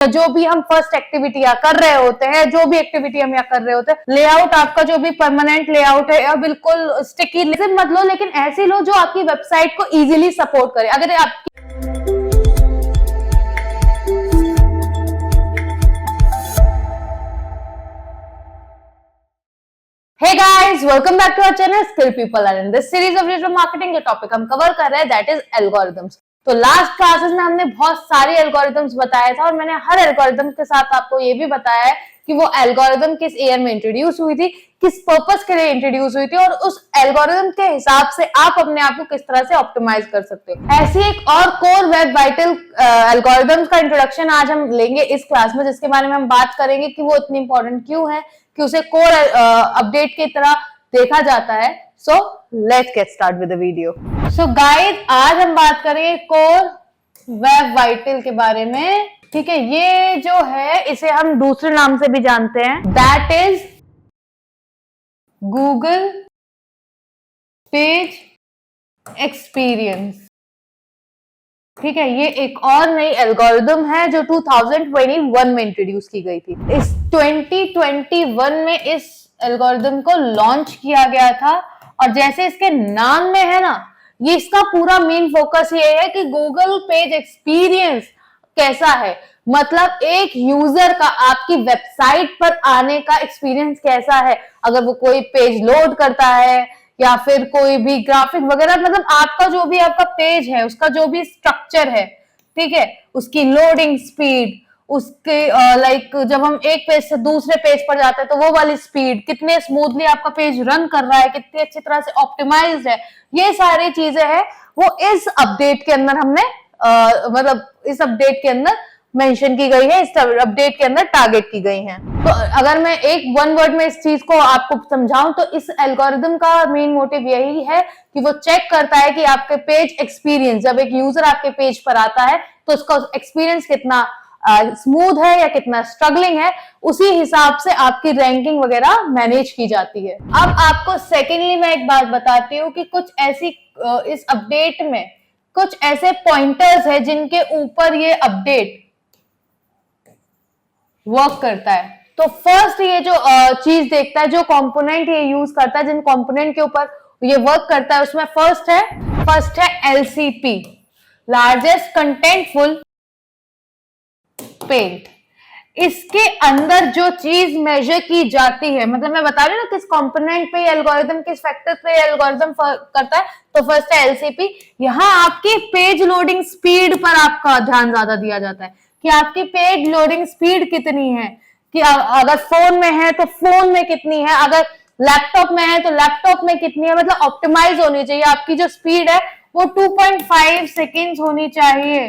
जो भी हम फर्स्ट एक्टिविटी या कर रहे होते हैं, जो भी एक्टिविटी हम या कर रहे होते हैं, लेआउट आपका जो भी परमानेंट लेआउट है या बिल्कुल स्टिकी मत लो, लेकिन ऐसी लो जो आपकी वेबसाइट को इजीली सपोर्ट करे। अगर आपकी Hey guys, welcome back to our channel Skill People, and in this series of digital marketing जो टॉपिक हम कवर कर रहे हैं that is algorithms। तो लास्ट क्लासेस में हमने बहुत सारी एल्गोरिथम्स बताया था और मैंने हर एल्गोरिथम के साथ आपको ये भी बताया है कि वो एल्गोरिथम किस ईयर में इंट्रोड्यूस हुई थी, किस पर्पस के लिए इंट्रोड्यूस हुई थी और उस एल्गोरिथम के हिसाब से आप अपने आप को किस तरह से ऑप्टिमाइज कर सकते हो। ऐसी एक और कोर वेब वाइटल एल्गोरिथम्स का इंट्रोडक्शन आज हम लेंगे इस क्लास में, जिसके बारे में हम बात करेंगे कि वो इतनी इंपॉर्टेंट क्यों है, कि उसे कोर अपडेट की तरह देखा जाता है। So let's get start with the video. So guys, आज हम बात करेंगे कोर वेब वाइटल के बारे में। ठीक है, ये जो है इसे हम दूसरे नाम से भी जानते हैं, that is Google page experience. ठीक है, ये एक और नई एल्गोरिथम है जो 2021 में इंट्रोड्यूस की गई थी। इस 2021 में इस एल्गोरिथम को लॉन्च किया गया था और जैसे इसके नाम में है ना, ये इसका पूरा मेन फोकस ये है कि गूगल पेज एक्सपीरियंस कैसा है, मतलब एक यूजर का आपकी वेबसाइट पर आने का एक्सपीरियंस कैसा है। अगर वो कोई पेज लोड करता है या फिर कोई भी ग्राफिक वगैरह, मतलब आपका जो भी आपका पेज है उसका जो भी स्ट्रक्चर है, ठीक है, उसकी लोडिंग स्पीड, उसके लाइक जब हम एक पेज से दूसरे पेज पर जाते हैं तो वो वाली स्पीड, कितने स्मूथली आपका पेज रन कर रहा है, कितनी अच्छी तरह से ऑप्टिमाइज्ड है, ये सारी चीजें हैं वो इस अपडेट के अंदर हमने मतलब इस अपडेट के अंदर मेंशन की गई है, इस अपडेट के अंदर टारगेट की गई हैं। तो अगर मैं एक वन वर्ड में इस चीज को आपको समझाऊं तो इस एल्गोरिथम का मेन मोटिव यही है कि वो चेक करता है कि आपके पेज एक्सपीरियंस, जब एक यूजर आपके पेज पर आता है तो उसका एक्सपीरियंस कितना स्मूथ है या कितना स्ट्रगलिंग है, उसी हिसाब से आपकी रैंकिंग वगैरह मैनेज की जाती है। अब आपको सेकेंडली मैं एक बात बताती हूँ कि कुछ ऐसी इस अपडेट में कुछ ऐसे पॉइंटर्स है जिनके ऊपर ये अपडेट वर्क करता है। तो फर्स्ट ये जो चीज देखता है, जो कंपोनेंट ये यूज करता है, जिन कंपोनेंट के ऊपर ये वर्क करता है, उसमें फर्स्ट है एलसीपी, लार्जेस्ट कंटेंटफुल पेंट। इसके अंदर जो चीज मेजर की जाती है, मतलब मैं बता रही हूँ ना किस कंपोनेंट पे एल्गोरिथम, किस फैक्टर पे एल्गोरिथम करता है, तो फर्स्ट है एलसीपी। यहाँ आपकी पेज लोडिंग स्पीड पर आपका ध्यान ज्यादा दिया जाता है कि आपकी पेज लोडिंग स्पीड कितनी है, कि अगर फोन में है तो फोन में कितनी है, अगर लैपटॉप में है तो लैपटॉप में कितनी है, मतलब ऑप्टिमाइज होनी चाहिए। आपकी जो स्पीड है वो 2.5 सेकेंड्स होनी चाहिए।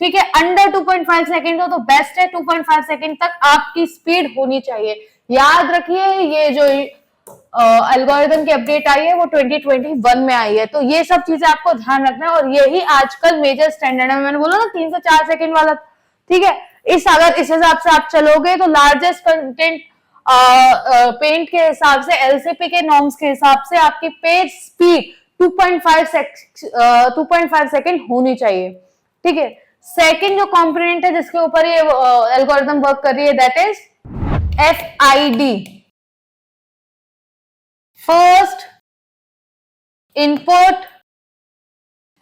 ठीक है, अंडर 2.5 सेकेंड हो तो बेस्ट है, 2.5 सेकेंड तक आपकी स्पीड होनी चाहिए। याद रखिए, ये जो एल्गोरिथम की अपडेट आई है वो 2021 में आई है, तो ये सब चीजें आपको ध्यान रखना है और यही आजकल मेजर स्टैंडर्ड है। मैंने बोला ना 3 से 4 सेकेंड वाला, ठीक है, अगर इस हिसाब से आप चलोगे तो लार्जेस्ट कंटेंट पेंट के हिसाब से, एलसीपी के नॉर्म्स के हिसाब से आपकी पेज स्पीड 2.5 सेकेंड होनी चाहिए। ठीक है, सेकेंड जो कंपोनेंट है जिसके ऊपर ये एल्गोरिथम वर्क कर रही है, that is FID, first input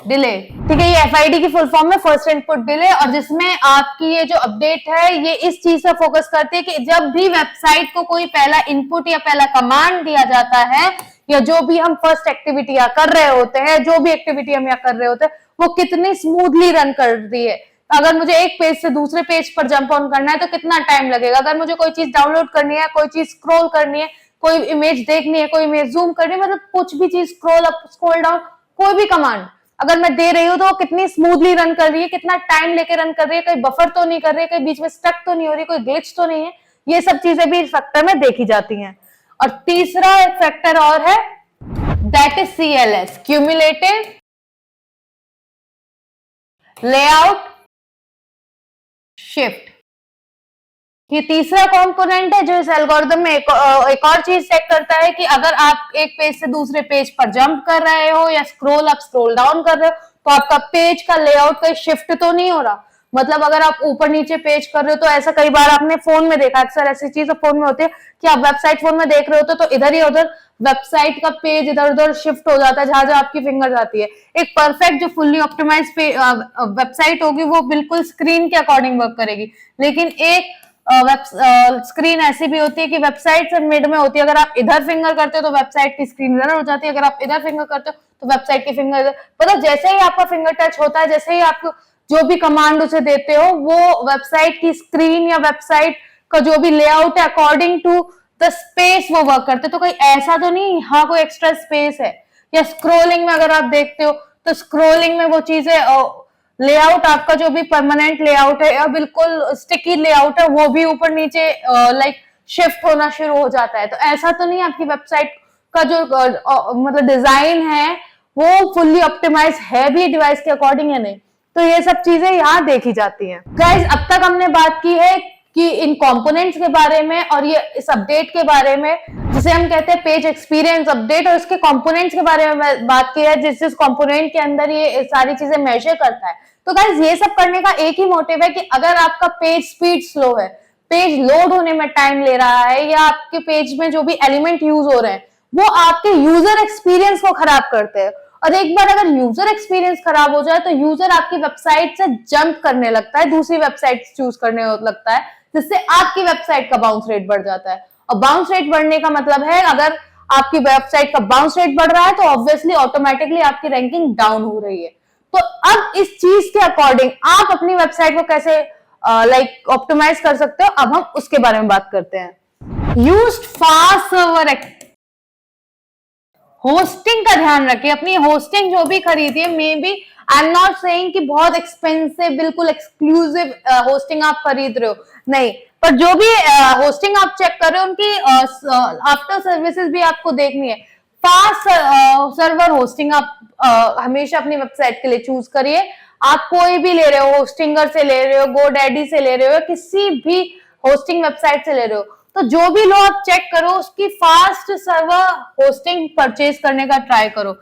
delay. ठीक है, ये FID की फुल फॉर्म है, फर्स्ट इनपुट डिले, और जिसमें आपकी ये जो अपडेट है ये इस चीज से फोकस करती है कि जब भी वेबसाइट को कोई पहला इनपुट या पहला कमांड दिया जाता है, या जो भी हम फर्स्ट एक्टिविटी या कर रहे होते हैं, जो भी एक्टिविटी हम या कर रहे होते हैं, वो कितनी स्मूथली रन करती है। अगर मुझे एक पेज से दूसरे पेज पर जंप ऑन करना है तो कितना टाइम लगेगा, अगर मुझे कोई चीज डाउनलोड करनी है, कोई चीज स्क्रॉल करनी है, कोई इमेज देखनी है, कोई इमेज जूम करनी है, मतलब कुछ भी चीज स्क्रॉल अप स्क्रॉल डाउन, कोई भी कमांड अगर मैं दे रही हूँ तो कितनी स्मूथली रन कर रही है, कितना टाइम लेके रन कर रही है, कहीं बफर तो नहीं कर रही है, कहीं बीच में स्टक तो नहीं हो रही, कोई ग्लिच तो नहीं है, ये सब चीजें भी इस फैक्टर में देखी जाती हैं। और तीसरा एक फैक्टर और है, that is CLS, cumulative layout shift. ये तीसरा कंपोनेंट है जो इस एल्गोरिथम में एक और चीज चेक करता है कि अगर आप एक पेज से दूसरे पेज पर जंप कर रहे हो या स्क्रॉल अप स्क्रॉल डाउन कर रहे हो तो आपका पेज का लेआउट कहीं शिफ्ट तो नहीं हो रहा। मतलब अगर आप ऊपर नीचे पेज कर रहे हो तो ऐसा कई बार आपने फोन में देखा, अक्सर ऐसी चीज फोन में होती है कि आप वेबसाइट फोन में देख रहे हो तो इधर ही उधर वेबसाइट का पेज इधर उधर शिफ्ट हो जाता है जहां जहां आपकी फिंगर जाती है। एक परफेक्ट जो फुल्ली ऑप्टिमाइज वेबसाइट होगी वो बिल्कुल स्क्रीन के अकॉर्डिंग वर्क करेगी, लेकिन एक स्क्रीन ऐसी भी होती है कि वेबसाइट से मिड में होती है, अगर आप इधर फिंगर करते हो तो वेबसाइट की स्क्रीन इधर हो जाती है, अगर आप इधर फिंगर करते हो तो वेबसाइट की फिंगर इधर, मतलब जैसे ही आपका फिंगर टच होता है, जैसे ही आप जो भी कमांड उसे देते हो वो वेबसाइट की स्क्रीन या वेबसाइट का जो भी लेआउट है अकॉर्डिंग टू द स्पेस वो वर्क करते। तो कोई ऐसा तो नहीं यहाँ कोई एक्स्ट्रा स्पेस है, या स्क्रोलिंग में अगर आप देखते हो तो स्क्रोलिंग में वो चीजें लेआउट आपका जो भी परमानेंट लेआउट है या बिल्कुल स्टिकी लेआउट है वो भी ऊपर नीचे लाइक शिफ्ट होना शुरू हो जाता है। तो ऐसा तो नहीं आपकी वेबसाइट का जो मतलब डिजाइन है वो फुल्ली ऑप्टिमाइज है भी डिवाइस के अकॉर्डिंग या नहीं। तो ये सब चीजें यहाँ देखी जाती हैं। गाइस अब तक हमने बात की है कि इन कंपोनेंट्स के बारे में और ये इस अपडेट के बारे में जिसे हम कहते हैं पेज एक्सपीरियंस अपडेट, और इसके कंपोनेंट्स के बारे में बात की है जिस जिस कंपोनेंट के अंदर ये सारी चीजें मेजर करता है। तो गाइस ये सब करने का एक ही मोटिव है कि अगर आपका पेज स्पीड स्लो है, पेज लोड होने में टाइम ले रहा है, या आपके पेज में जो भी एलिमेंट यूज हो रहे हैं वो आपके यूजर एक्सपीरियंस को खराब करते हैं, और एक बार अगर यूजर एक्सपीरियंस खराब हो जाए तो यूजर आपकी वेबसाइट से जंप करने लगता है, दूसरी वेबसाइट चूज करने लगता है, जिससे आपकी वेबसाइट का बाउंस रेट बढ़ जाता है। और बाउंस रेट बढ़ने का मतलब है अगर आपकी वेबसाइट का बाउंस रेट बढ़ रहा है तो ऑब्वियसली ऑटोमेटिकली आपकी रैंकिंग डाउन हो रही है। तो अब इस चीज के अकॉर्डिंग आप अपनी वेबसाइट को कैसे लाइक ऑप्टिमाइज कर सकते हो, अब हम उसके बारे में बात करते हैं। यूज्ड फास्ट सर्वर होस्टिंग का ध्यान रखिए, अपनी होस्टिंग जो भी खरीदिए, maybe I am not saying कि बहुत एक्सपेंसिव बिल्कुल एक्सक्लूसिव होस्टिंग आप खरीद रहे हो, नहीं, पर जो भी होस्टिंग आप चेक कर रहे हो उनकी आफ्टर सर्विसेज भी आपको देखनी है। फास्ट सर्वर होस्टिंग आप हमेशा अपनी वेबसाइट के लिए चूज करिए। आप कोई भी ले रहे हो, होस्टिंगर से ले रहे हो, गोडैडी से ले रहे हो, किसी भी होस्टिंग वेबसाइट से ले रहे हो, तो जो भी लो आप चेक करो उसकी फास्ट सर्वर होस्टिंग परचेज करने का ट्राई करो।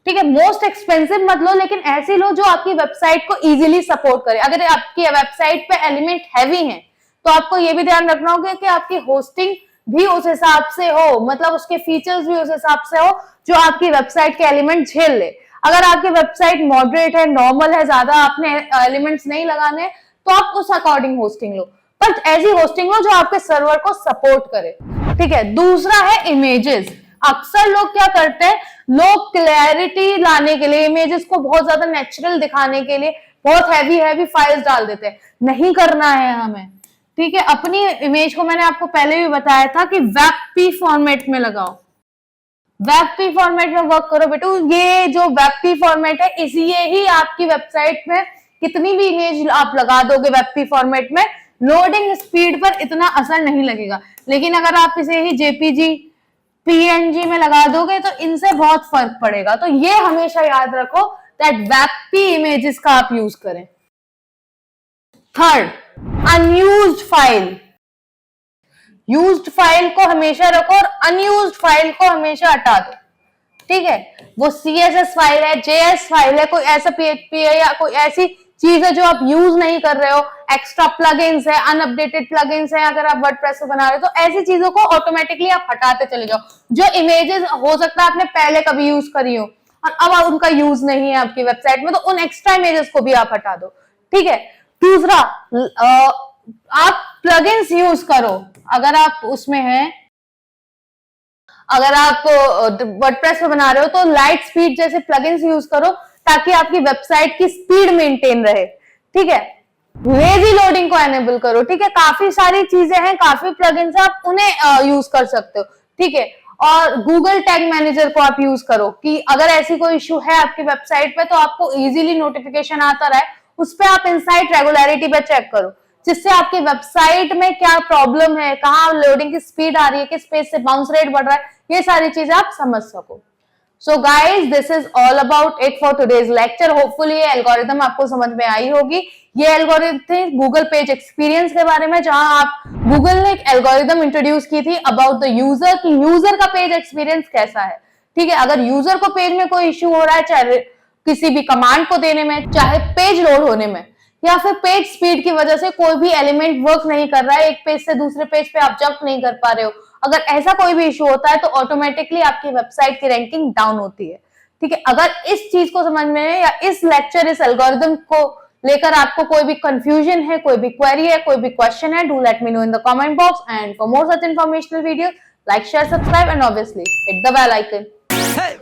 ठीक है, मोस्ट एक्सपेंसिव मत लो, लेकिन ऐसी लो जो आपकी वेबसाइट को इजीली सपोर्ट करे। अगर आपकी वेबसाइट पे एलिमेंट हैवी हैं तो आपको ये भी ध्यान रखना होगा कि आपकी होस्टिंग भी उस हिसाब से हो, मतलब उसके फीचर्स भी उस हिसाब से हो जो आपकी वेबसाइट के एलिमेंट झेल ले। अगर आपकी वेबसाइट मॉडरेट है, नॉर्मल है, ज्यादा आपने एलिमेंट्स नहीं लगाने तो आप उस अकॉर्डिंग होस्टिंग लो, पर ऐसी होस्टिंग लो जो आपके सर्वर को सपोर्ट करे। ठीक है, दूसरा है इमेजेस। अक्सर लोग क्या करते हैं, लोग क्लैरिटी लाने के लिए इमेजेस को बहुत ज्यादा नेचुरल दिखाने के लिए बहुत हैवी फाइल्स डाल देते हैं। नहीं करना है हमें। ठीक है, अपनी इमेज को मैंने आपको पहले भी बताया था कि वेब फॉर्मेट में लगाओ, वेब फॉर्मेट में वर्क करो बेटू। ये जो वेब फॉर्मेट है इसलिए ही आपकी वेबसाइट में कितनी भी इमेज आप लगा दोगे वेब फॉर्मेट में, लोडिंग स्पीड पर इतना असर नहीं लगेगा। लेकिन अगर आप इसे ही जेपीजी पीएनजी में लगा दोगे तो इनसे बहुत फर्क पड़ेगा। तो ये हमेशा याद रखो दैट वेब इमेजेस का आप यूज करें। Third, unused file. Used file को हमेशा रखो और अनयूज्ड फाइल को हमेशा हटा दो। ठीक है, वो CSS फाइल है, JS फाइल है, कोई ऐसा PHP है या कोई ऐसी चीज है जो आप यूज नहीं कर रहे हो, एक्स्ट्रा प्लगइन्स है, अनअपडेटेड प्लगइन्स है, अगर आप वर्डप्रेस से बना रहे हो तो ऐसी चीजों को ऑटोमेटिकली आप हटाते चले जाओ। जो इमेजेस हो सकता है आपने पहले कभी यूज करी हो और अब उनका यूज नहीं है आपकी वेबसाइट में, तो उन एक्स्ट्रा इमेजेस को भी आप हटा दो। ठीक है, दूसरा, आप प्लगइन्स यूज करो। अगर आप उसमें हैं, अगर आप वर्डप्रेस पे बना रहे हो तो लाइट स्पीड जैसे प्लगइन्स यूज करो ताकि आपकी वेबसाइट की स्पीड मेंटेन रहे। ठीक है, लेजी लोडिंग को एनेबल करो। ठीक है, काफी सारी चीजें हैं, काफी प्लगइन्स हैं, आप उन्हें यूज कर सकते हो। ठीक है, और गूगल टैग मैनेजर को आप यूज करो कि अगर ऐसी कोई इश्यू है आपकी वेबसाइट पे तो आपको इजीली नोटिफिकेशन आता रहे, उस पर आप इनसाइट रेगुलरिटी पे चेक करो, जिससे आपकी वेबसाइट में क्या प्रॉब्लम है, कहाँ लोडिंग की स्पीड आ रही है, किस पेज से बाउंस रेट बढ़ रहा है, ये सारी चीजें आप समझ सको। So guys, this is all about it for today's lecture. Hopefully ये एल्गोरिथम आपको समझ में आई होगी। ये एल्गोरिथम गूगल पेज एक्सपीरियंस के बारे में, जहां आप गूगल ने एक एल्गोरिथम इंट्रोड्यूस की थी अबाउट द यूजर कि यूजर का पेज एक्सपीरियंस कैसा है। ठीक है, अगर यूजर को पेज में कोई इश्यू हो रहा है, चाहे किसी भी कमांड को देने में, चाहे पेज लोड होने में, या फिर पेज स्पीड की वजह से कोई भी एलिमेंट वर्क नहीं कर रहा है, एक पेज से दूसरे पेज पे आप जंप नहीं कर पा रहे हो, अगर ऐसा कोई भी इशू होता है तो ऑटोमेटिकली आपकी वेबसाइट की रैंकिंग डाउन होती है। ठीक है, अगर इस चीज को समझ में है या इस लेक्चर, इस एल्गोरिथम को लेकर आपको कोई भी कंफ्यूजन है, कोई भी क्वेरी है, कोई भी क्वेश्चन है, do let me know in the comment box, and for more such informational video like, share, subscribe, and obviously hit the bell icon. Hey!